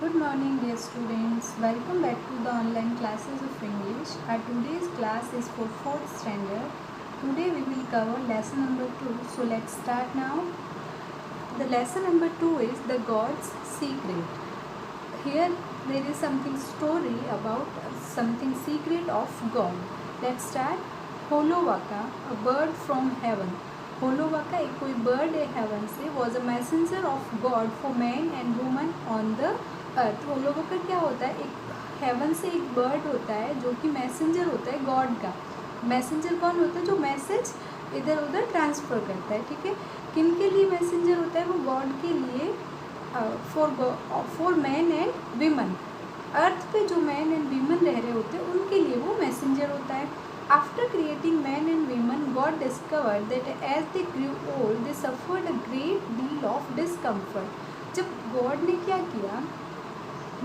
Good morning, dear students. Welcome back to the online classes of English. Our today's class is for 4th standard. Today we will cover lesson number 2. So let's start now. The lesson number 2 is the God's secret. Here there is something story about something secret of God. Let's start. Holovaka, a bird from heaven. होलोवाका एक कोई bird है heaven से, was a messenger of God for man and woman on the earth. Holowaka क्या होता है? एक haven से एक बर्ड होता है जो कि मैसेंजर होता है गॉड का. मैसेंजर कौन होता है? जो मैसेज इधर उधर ट्रांसफ़र करता है. ठीक है, किन के लिए मैसेंजर होता है? वो गॉड के लिए, फॉर मैन एंड वीमन. अर्थ पे जो मैन एंड वीमन रह रहे होते हैं उनके लिए वो मैसेंजर होता है. After creating men and women, God discovered that as they grew old, they suffered a great deal of discomfort. जब गॉड ने क्या किया,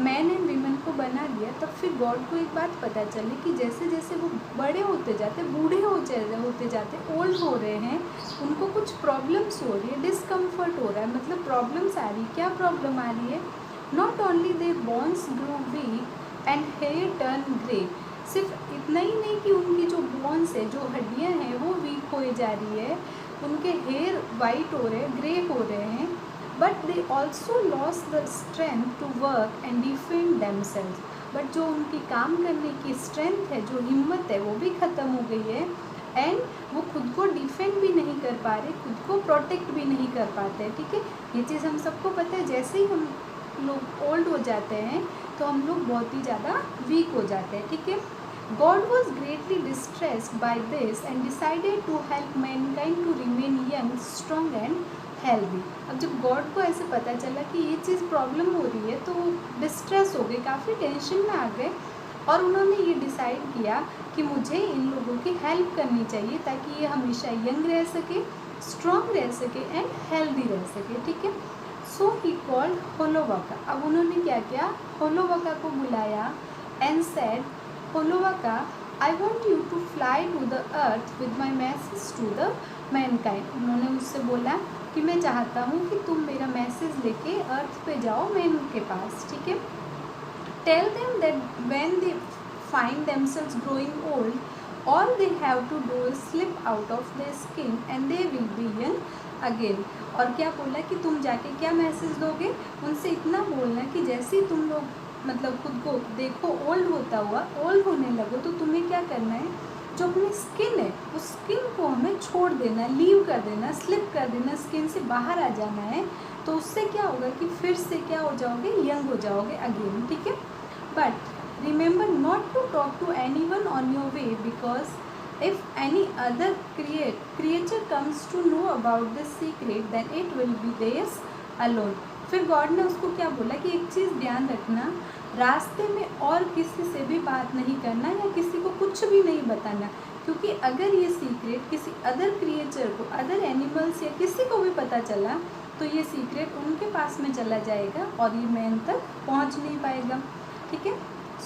मैन एंड वीमन को बना दिया, तब फिर गॉड को एक बात पता चली कि जैसे जैसे वो बड़े होते जाते, बूढ़े होते जाते, ओल्ड हो रहे हैं, उनको कुछ प्रॉब्लम्स हो रही है, डिस्कम्फर्ट हो रहा है. मतलब प्रॉब्लम्स आ रही. क्या प्रॉब्लम आ रही है? Not only there bones grow weak and hair turn grey. सिर्फ इतना ही नहीं कि उनकी जो बोन्स है, जो हड्डियां हैं, वो वीक हो जा रही है, उनके हेयर वाइट हो रहे हैं, ग्रे हो रहे हैं, but they also loss the strength to work and defend themselves. But जो उनकी काम करने की स्ट्रेंथ है, जो हिम्मत है, वो भी ख़त्म हो गई है. एंड वो खुद को डिफेंड भी नहीं कर पा रहे, खुद को प्रोटेक्ट भी नहीं कर पाते. ठीक है, ये चीज़ हम सबको पता है. जैसे ही हम लोग ओल्ड हो जाते हैं तो हम लोग बहुत ही ज़्यादा वीक हो जाते हैं. ठीक है, God was greatly distressed by this and decided to help mankind to remain young, strong and healthy. अब जब गॉड को ऐसे पता चला कि ये चीज़ प्रॉब्लम हो रही है तो वो डिस्ट्रेस हो गए, काफ़ी टेंशन में आ गए, और उन्होंने ये डिसाइड किया कि मुझे इन लोगों की हेल्प करनी चाहिए ताकि ये हमेशा यंग रह सके, स्ट्रॉन्ग रह सके एंड हेल्दी रह सके. ठीक है, सो ही कॉल्ड होलोवाका. अब उन्होंने क्या किया? होलोवाका को बुलाया and said, Holowaka, I want you to fly to the earth with my message to the mankind. उन्होंने उससे बोला कि मैं चाहता हूँ कि तुम मेरा मैसेज लेके अर्थ पे जाओ, मैन के पास. ठीक है, tell them that when they find themselves growing old, all they have to do is slip out of their skin and they will be young again. और क्या बोला कि तुम जाके क्या मैसेज दोगे? उनसे इतना बोलना कि जैसे ही तुम लोग मतलब खुद को देखो ओल्ड होता हुआ, ओल्ड होने लगो, तो तुम्हें क्या करना है? जो अपनी स्किन है उस स्किन को हमें छोड़ देना, लीव कर देना, स्लिप कर देना, स्किन से बाहर आ जाना है. तो उससे क्या होगा कि फिर से क्या हो जाओगे? यंग हो जाओगे अगेन. ठीक है, but remember not to talk to anyone on your way, because if any other creature comes to know about this secret then it will be theirs alone. फिर गॉड ने उसको क्या बोला कि एक चीज़ ध्यान रखना, रास्ते में और किसी से भी बात नहीं करना या किसी को कुछ भी नहीं बताना, क्योंकि अगर ये सीक्रेट किसी अदर क्रिएचर को, अदर एनिमल्स या किसी को भी पता चला तो ये सीक्रेट उनके पास में चला जाएगा और ये मैन तक पहुंच नहीं पाएगा. ठीक है,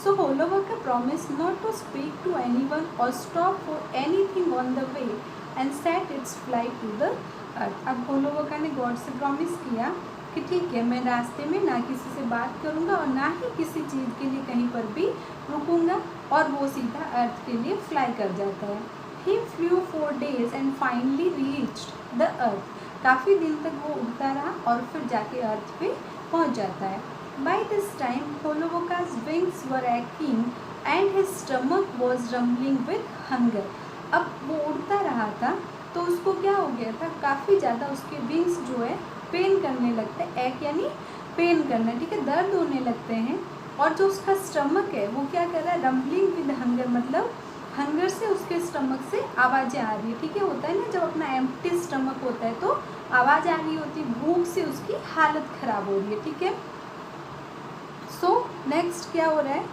so Holowaka promise not to speak to anyone और stop for anything on the way and set its flight to the earth. अब होलोवाका ने गॉड से प्रॉमिस किया कि ठीक है, मैं रास्ते में ना किसी से बात करूँगा और ना ही किसी चीज़ के लिए कहीं पर भी रुकूँगा, और वो सीधा अर्थ के लिए फ्लाई कर जाता है. He flew 4 days and finally reached the earth. काफ़ी दिन तक वो उड़ता रहा और फिर जाके अर्थ पे पहुँच जाता है. By this time Holowaka's wings were aching and his stomach was rumbling with hunger. अब वो उड़ता रहा था तो उसको क्या हो गया था? काफ़ी ज़्यादा उसके विंग्स जो है पेन करने लगते हैं. एक यानी पेन करना. ठीक है, दर्द होने लगते हैं. और जो उसका स्टमक है वो क्या कर रहा है? रम्बलिंग विद हंगर, मतलब हंगर से उसके स्टमक से आवाज़ें आ रही है. ठीक है, होता है ना जब अपना एम्प्टी स्टमक होता है तो आवाज़ आ रही होती, भूख से उसकी हालत ख़राब हो रही है. ठीक है, सो नेक्स्ट क्या हो रहा है?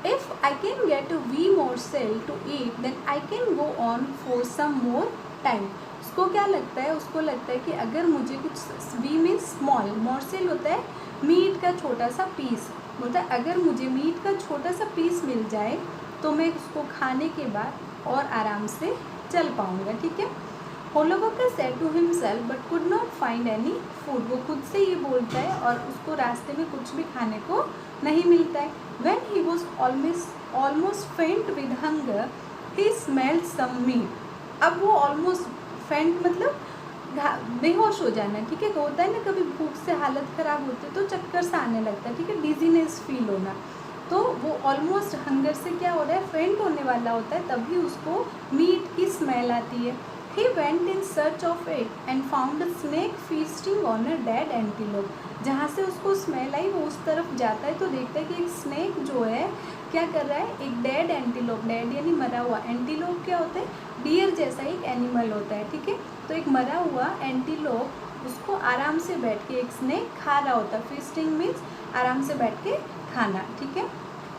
If I can get a wee morsel to eat then I can go on for some more time. उसको क्या लगता है? उसको लगता है कि अगर मुझे कुछ, वी मीन्स स्मॉल, मोरसेल होता है मीट का छोटा सा पीस, होता है अगर मुझे मीट का छोटा सा पीस मिल जाए तो मैं उसको खाने के बाद और आराम से चल पाऊँगा. ठीक है, Holowka said to himself but could not find any food. वो खुद से ये बोलता है और उसको रास्ते में कुछ भी खाने को नहीं मिलता है। When he was almost faint with hunger he smelled some meat. अब वो ऑलमोस्ट फेंट मतलब बेहोश हो जाना, ठीक है। होता है ना कभी भूख से हालत ख़राब होती है तो चक्कर सा आने लगता है, ठीक है, डिजीनेस फील होना। तो वो ऑलमोस्ट हंगर से क्या हो रहा है, फेंट होने वाला होता है, तभी उसको मीट की स्मेल आती है। He went in search of it and found a snake feasting on a dead antelope। जहाँ से उसको स्मेल आई वो उस तरफ जाता है तो देखता है कि एक स्नेक जो है क्या कर रहा है, एक डेड एंटीलोप, डेड यानी मरा हुआ, एंटीलोप क्या होता है, डियर जैसा एक एनिमल होता है, ठीक है। तो एक मरा हुआ एंटीलोप उसको आराम से बैठ के एक स्नेक खा रहा होता है। फीस्टिंग मीन्स आराम से बैठ के खाना, ठीक है।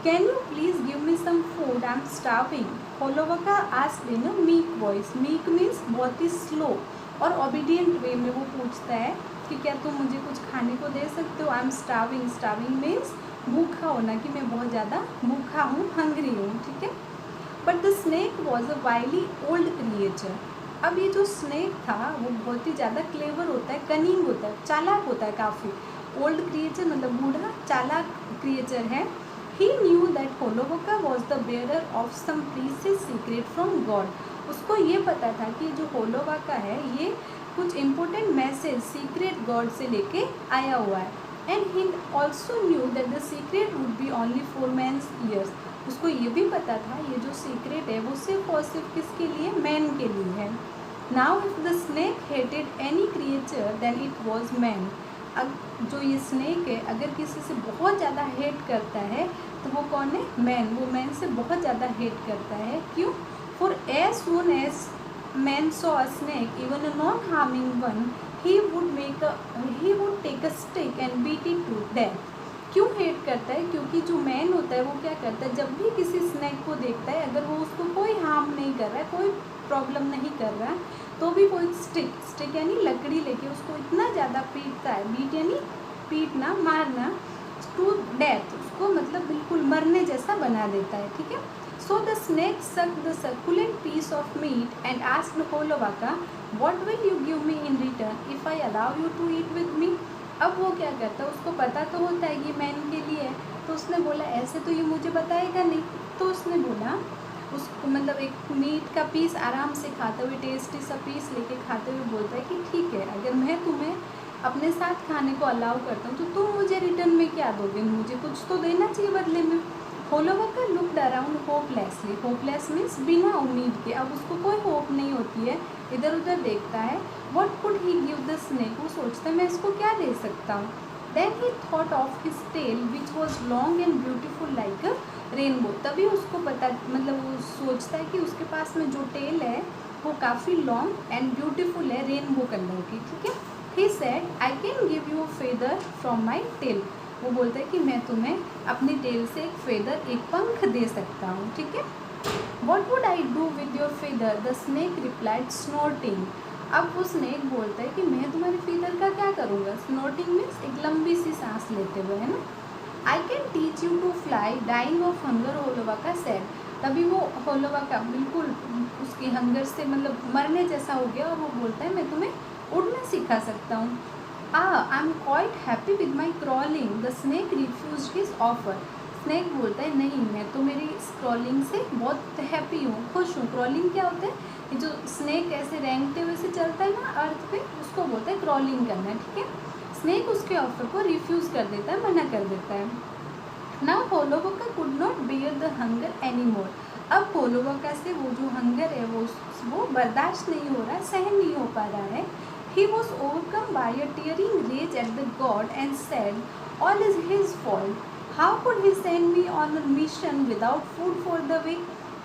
Can you please give me some food, I am starving. Holowka asked in a meek voice. Meek means बहुत ही स्लो और ओबीडियंट वे में वो पूछता है कि क्या तुम मुझे कुछ खाने को दे सकते हो। आई एम स्टार्विंग, स्टार्विंग मीन्स भूखा होना, कि मैं बहुत ज़्यादा भूखा हूँ, हंग्री हूँ, ठीक है। But the snake was a wily old creature. अब ये जो स्नेक था वो बहुत ही ज़्यादा क्लेवर होता है, कनिंग होता है, चालाक होता है काफ़ी। ओल्ड क्रिएचर मतलब बूढ़ा, चालाक क्रिएचर है। He knew that होलोवका was the bearer of some precious secret from God। उसको ये पता था कि जो होलोवका है ये कुछ इम्पोर्टेंट मैसेज सीक्रेट गॉड से लेके आया हुआ है। And he also knew that the secret would be only for man's ears. उसको ये भी पता था ये जो सीक्रेट है वो सिर्फ और सिर्फ किसके लिए, मैन के लिए है। Now if the snake hated any creature then it was man. अब जो ये स्नेक है अगर किसी से बहुत ज़्यादा हेट करता है तो वो कौन है, मैन। वो मैन से बहुत ज़्यादा हेट करता है, क्यों, for as soon as man saw a snake even a non harming one he would take a stick and beat it to death. क्यों हेट करता है, क्योंकि जो मैन होता है वो क्या करता है, जब भी किसी स्नेक को देखता है अगर वो उसको कोई हार्म नहीं कर रहा है, कोई प्रॉब्लम नहीं कर रहा है, तो भी वो स्टिक यानी लकड़ी लेके उसको इतना ज़्यादा पीटता है। बीट यानी पीटना, मारना, टू डेथ, उसको मतलब बिल्कुल मरने जैसा बना देता है, ठीक है। So the snake suck the succulent piece of meat and asked Holowka what will you give me in return if I allow you to eat with me. अब वो क्या करता है, उसको पता तो होता है ये मैन के लिए है, तो उसने बोला ऐसे तो ये मुझे बताएगा नहीं, तो उसने बोला उसको मतलब एक मीट का पीस आराम से खाते हुए, टेस्टी सा पीस लेके खाते हुए बोलता है कि ठीक है, अगर मैं तुम्हें अपने साथ खाने को अलाउ करता हूँ तो तुम मुझे रिटर्न में क्या दोगे, मुझे कुछ तो देना चाहिए बदले में। Holowka looked around hopelessly. Hopeless means बिना उम्मीद के, अब उसको कोई होप नहीं होती है, इधर उधर देखता है। What could he give the snake, वो सोचता है मैं इसको क्या दे सकता हूँ। Then he thought of his tail which was long and beautiful like a rainbow. तभी उसको पता मतलब वो सोचता है कि उसके पास में जो टेल है वो काफ़ी लॉन्ग एंड ब्यूटीफुल है, रेनबो कलर की, ठीक है। He said I can give you a feather from my tail. वो बोलता है कि मैं तुम्हें अपनी टेल से एक फेदर, एक पंख दे सकता हूँ, ठीक है। What would I do with your feather, the snake replied snorting. अब वो स्नेक बोलता है कि मैं तुम्हारे फेदर का क्या करूँगा। स्नॉटिंग मीन्स एक लंबी सी सांस लेते हुए, है ना। I can teach you to fly dying of hunger, Holowka said. तभी वो होलोवका बिल्कुल उसकी हंगर से मतलब मरने जैसा हो गया और वो बोलता है मैं तुम्हें उड़ना सिखा सकता हूँ। I am quite happy with my crawling, the snake refuse his offer. Snake बोलता है नहीं, मैं तो मेरी क्रॉलिंग से बहुत हैप्पी हूँ, खुश हूँ। क्रॉलिंग क्या होता है, ये जो स्नेक ऐसे रेंगते हुए से चलता है ना अर्थ पे, उसको बोलता है क्रॉलिंग करना, ठीक है। स्नेक उसके ऑफर को रिफ्यूज़ कर देता है, मना कर देता है। Now Holowka could not bear the hunger any more. अब होलोवका से वो जो हंगर है वो बर्दाश्त नहीं हो रहा है, सहन नहीं हो पा रहा है। He was overcome by a tearing rage at the god and said all is his fault, how could he send me on a mission without food for the way.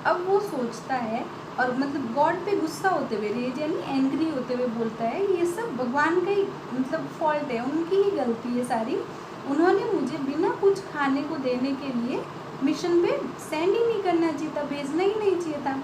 अब वो सोचता है और मतलब गॉड पे गुस्सा होते हुए, रेज यानी एंग्री होते हुए बोलता है ये सब भगवान का ही मतलब फॉल्ट है, उनकी ही गलती है सारी, उन्होंने मुझे बिना कुछ खाने को देने के लिए मिशन पे सेंड ही नहीं करना चाहिए था, भेजना ही नहीं चाहिए था।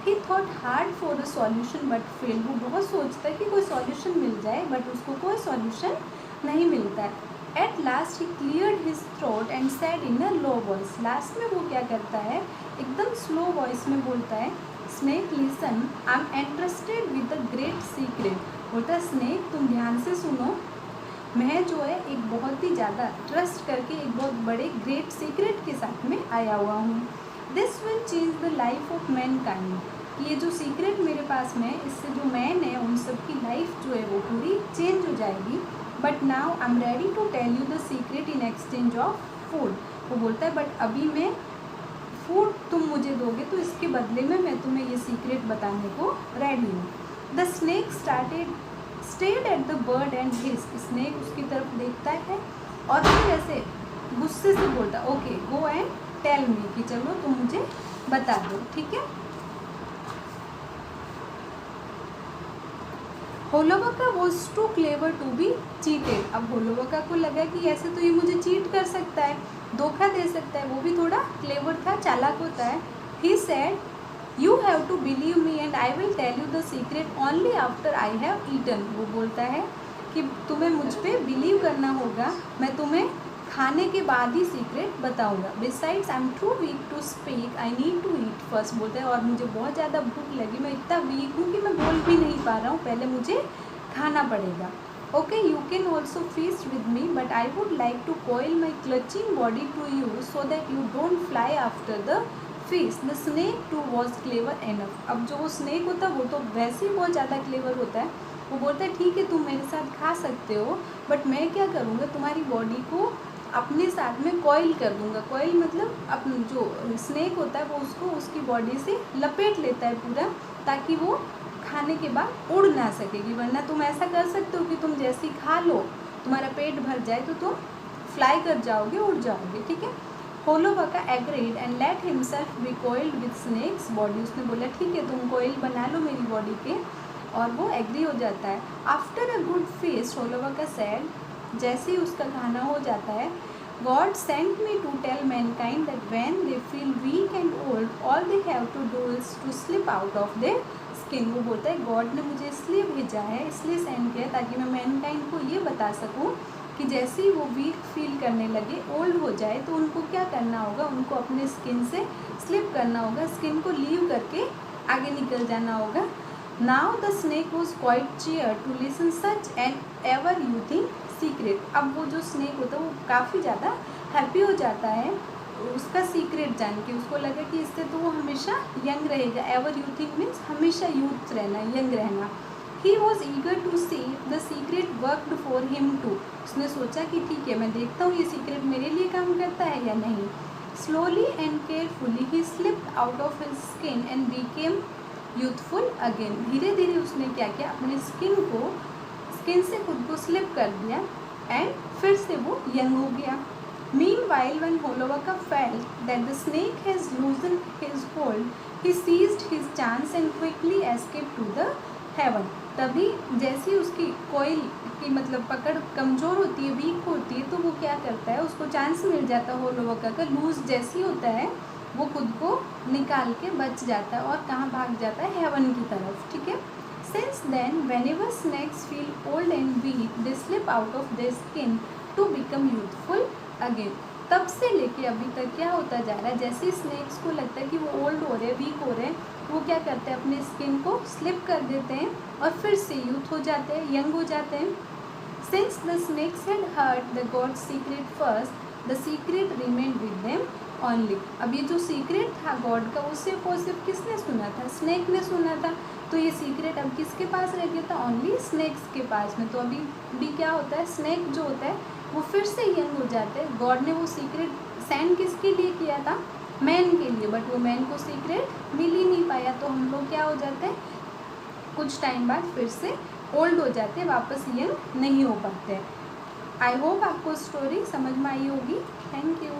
ही thought hard for a solution but fail. वो बहुत सोचता है कि कोई सॉल्यूशन मिल जाए बट उसको कोई सॉल्यूशन नहीं मिलता है। At last he cleared his throat and said in a low voice. Last में वो क्या करता है, एकदम स्लो वॉइस में बोलता है snake listen, I am interested with the great secret. बोलता स्नेक तुम ध्यान से सुनो, मैं जो है एक बहुत ही ज़्यादा ट्रस्ट करके एक बहुत बड़े ग्रेट सीक्रेट के साथ में आया हुआ हूँ। This will change the life of man kind. ये जो सीक्रेट मेरे पास में, इससे जो मैन है उन सब की लाइफ जो है वो पूरी चेंज हो जाएगी। But now I am ready to tell you the secret in exchange of food. वो बोलता है बट अभी मैं फूड तुम मुझे दोगे तो इसके बदले में मैं तुम्हें ये सीक्रेट बताने को रेडी हूँ। The snake stared at the bird and hissed. Snake उसकी तरफ देखता है और फिर ऐसे गुस्से से बोलता okay go and tell me, कि चलो तुम मुझे बता दो, ठीक है। Holowka was too clever to be cheated. अब होलोवका को लगा कि ऐसे तो ये मुझे चीट कर सकता है, धोखा दे सकता है, वो भी थोड़ा क्लेवर था, चालाक होता है। He said you have to believe me and I will tell you the secret only after I have eaten. वो बोलता है कि तुम्हें मुझ पर बिलीव करना होगा, मैं तुम्हें खाने के बाद ही सीक्रेट बताऊंगा। Besides I am too weak to speak, I need to eat first. बोलते हैं और मुझे बहुत ज़्यादा भूख लगी, मैं इतना वीक हूँ कि मैं बोल भी नहीं पा रहा हूँ, पहले मुझे खाना पड़ेगा। Okay you can also feast with me but I would like to coil my clutching body to you so that you don't fly after the feast. The snake too was clever enough. अब जो वो snake होता है वो तो वैसे ही बहुत ज़्यादा क्लेवर होता है। वो बोलता है ठीक है तुम मेरे साथ खा सकते हो, बट मैं क्या करूँगा, तुम्हारी बॉडी को अपने साथ में कॉइल कर दूंगा। कॉइल मतलब अपने जो स्नेक होता है वो उसको उसकी बॉडी से लपेट लेता है पूरा, ताकि वो खाने के बाद उड़ ना सकेगी। वरना तुम ऐसा कर सकते हो कि तुम जैसे ही खा लो तुम्हारा पेट भर जाए तो तुम फ्लाई कर जाओगे, उड़ जाओगे, ठीक है। Holowka agreed and let himself be coiled with snake's body. उसने बोला ठीक है तुम कॉइल बना लो मेरी बॉडी के, और वो एग्री हो जाता है। After a good feast Holowka said, जैसे ही उसका खाना हो जाता है, God sent me to tell mankind that when they feel weak and old, all they have to do is to slip out of their skin। वो बोलता है गॉड ने मुझे इसलिए भेजा है, इसलिए सेंड किया ताकि मैं मैनकाइंड को ये बता सकूं कि जैसे ही वो वीक फील करने लगे, ओल्ड हो जाए, तो उनको क्या करना होगा, उनको अपने स्किन से स्लिप करना होगा, स्किन को लीव करके आगे निकल जाना होगा। Now the snake was quite cheered to listen such an ever you think secret. अब वो जो स्नेक होता है वो काफ़ी ज़्यादा हैप्पी हो जाता है उसका सीक्रेट जान के। उसको लगा कि इससे तो वो हमेशा यंग रहेगा। एवर यू थिंक मीन्स हमेशा यूथ रहना, यंग रहना। He was eager to see the secret worked for him too. उसने सोचा कि ठीक है मैं देखता हूँ ये सीक्रेट मेरे लिए काम करता है या नहीं। Slowly and carefully he slipped out of his skin and became youthful again. धीरे धीरे उसने क्या किया, अपने स्किन से खुद को स्लिप कर दिया एंड फिर से वो यंग हो गया। Meanwhile, when Holovaka felt that the snake has loosened his hold, he seized his chance and quickly escaped to the heaven। तभी जैसे ही उसकी कोयल की मतलब पकड़ कमज़ोर होती है, वीक होती है, तो वो क्या करता है, उसको चांस मिल जाता है होलोवका का, लूज जैसी होता है वो खुद को निकाल के बच जाता है और कहाँ भाग जाता है, हेवन की तरफ, ठीक है। Since then, whenever snakes feel old and weak, they slip out of their skin to become youthful again। तब से लेके अभी तक क्या होता जा रहा है, जैसे स्नेक्स को लगता है कि वो ओल्ड हो रहे हैं, वीक हो रहे हैं, वो क्या करते हैं, अपने स्किन को स्लिप कर देते हैं और फिर से यूथ हो जाते हैं, यंग हो जाते हैं। Since the snakes had heard the God's secret first, the secret remained with them only। अब ये जो सीक्रेट था गॉड का, वो सिर्फ और सिर्फ किसने सुना था, स्नेक ने सुना था। तो ये सीक्रेट अब किसके पास रह गया था, ओनली स्नेक्स के पास में। तो अभी भी क्या होता है, स्नेक जो होता है वो फिर से यंग हो जाते हैं। गॉड ने वो सीक्रेट सेंड किसके लिए किया था, मैन के लिए, बट वो मैन को सीक्रेट मिल ही नहीं पाया। तो हम लोग क्या हो जाते हैं, कुछ टाइम बाद फिर से ओल्ड हो जाते हैं, वापस यंग नहीं हो पाते। आई होप आपको स्टोरी समझ में आई होगी। Thank you.